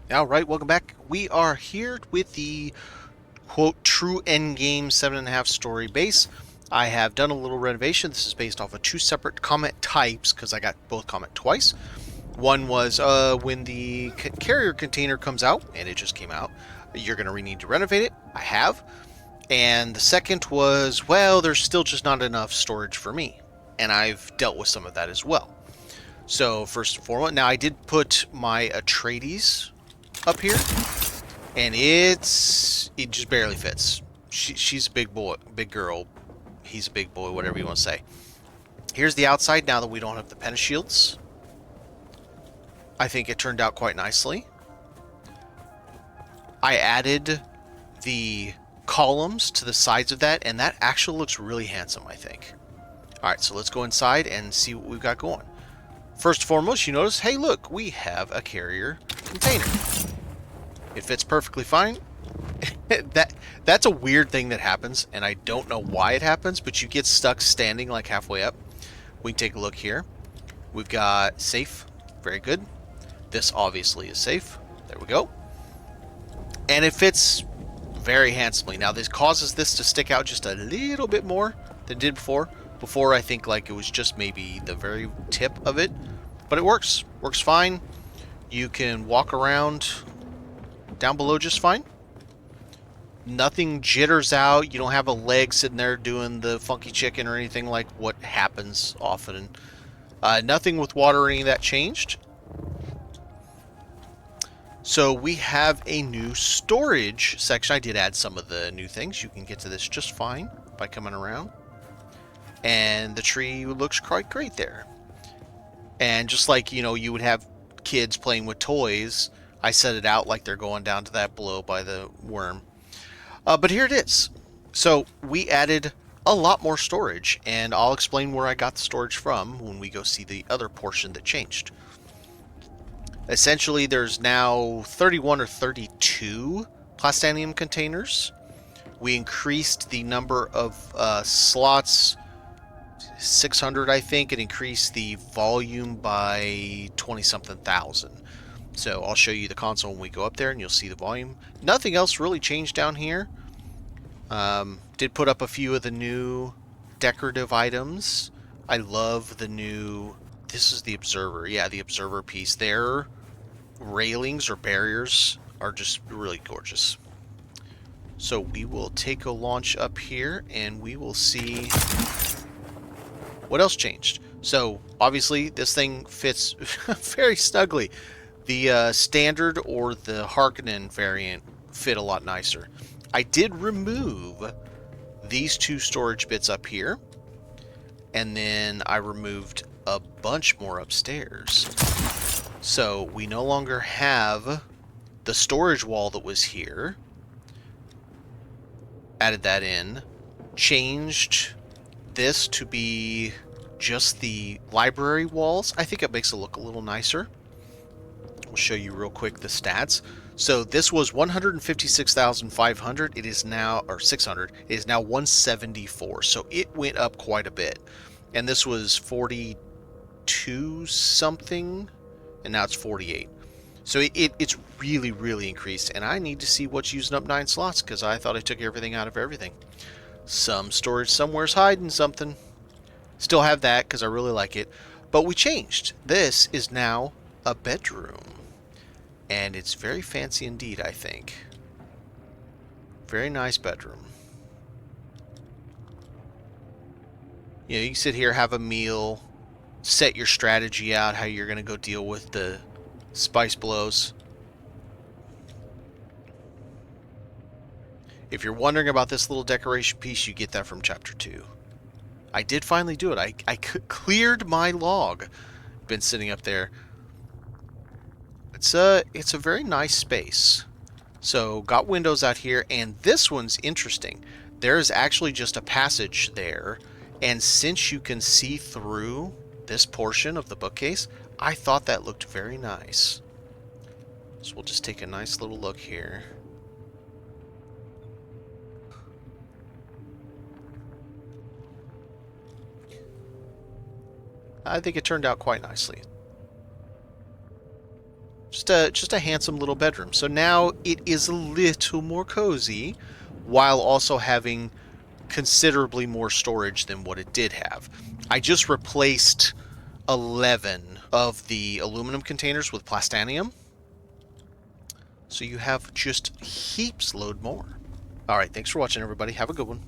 Alright, welcome back. We are here with the quote true endgame 7.5 story base. I have done a little renovation. This is based off of two separate comment types because I got both comment twice. One was when the carrier container comes out, and it just came out, you're going to need to renovate it. I have. And the second was, well, there's still just not enough storage for me. And I've dealt with some of that as well. So first and foremost, now I did put my Atreides up here, and it just barely fits. She's a big boy, big girl. He's a big boy, whatever you want to say. Here's the outside now that we don't have the pentashields. I think it turned out quite nicely. I added the columns to the sides of that, and that actually looks really handsome, I think. Alright, so let's go inside and see what we've got going. First and foremost, you notice, hey look, we have a carrier container. It fits perfectly fine. That's a weird thing that happens, and I don't know why it happens, but you get stuck standing like halfway up. We can take a look here. We've got safe. Very good. This obviously is safe. There we go. And it fits very handsomely. Now this causes this to stick out just a little bit more than it did before. Before I think like it was just maybe the very tip of it. But it works. Works fine. You can walk around down below just fine. Nothing jitters out. You don't have a leg sitting there doing the funky chicken or anything like what happens often. Nothing with water or any of that changed. So we have a new storage section. I did add some of the new things. You can get to this just fine by coming around. And the tree looks quite great there. And just like, you know, you would have kids playing with toys, I set it out like they're going down to that below by the worm. But here it is. So we added a lot more storage, and I'll explain where I got the storage from when we go see the other portion that changed. Essentially, there's now 31 or 32 plastanium containers. We increased the number of slots, 600 I think, and increased the volume by 20-something thousand. So I'll show you the console when we go up there, and you'll see the volume. Nothing else really changed down here. Did put up a few of the new decorative items. I love the new... This is the observer. Yeah, the observer piece. Their railings or barriers are just really gorgeous. So we will take a launch up here, and we will see what else changed. So obviously this thing fits very snugly. The standard or the Harkonnen variant fit a lot nicer. I did remove these two storage bits up here, and then I removed a bunch more upstairs. So we no longer have the storage wall that was here. Added that in. Changed this to be just the library walls. I think it makes it look a little nicer. We'll show you real quick the stats. So this was 156,500. It is now, or 600. It is now 174. So it went up quite a bit. And this was 42 something, and now it's 48. So it's really, really increased. And I need to see what's using up 9 slots, because I thought I took everything out of everything. Some storage somewhere's hiding something. Still have that because I really like it. But we changed. This is now a bedroom. And it's very fancy indeed, I think. Very nice bedroom. You know, you can sit here, have a meal, set your strategy out, how you're going to go deal with the spice blows. If you're wondering about this little decoration piece, you get that from Chapter 2. I did finally do it. I cleared my log. Been sitting up there. It's a very nice space. So got windows out here, and this one's interesting. There's actually just a passage there, and since you can see through this portion of the bookcase, I thought that looked very nice. So we'll just take a nice little look here. I think it turned out quite nicely. Just a handsome little bedroom. So now it is a little more cozy, while also having considerably more storage than what it did have. I just replaced 11 of the aluminum containers with plastanium, so you have just heaps load more. All right, thanks for watching, everybody. Have a good one.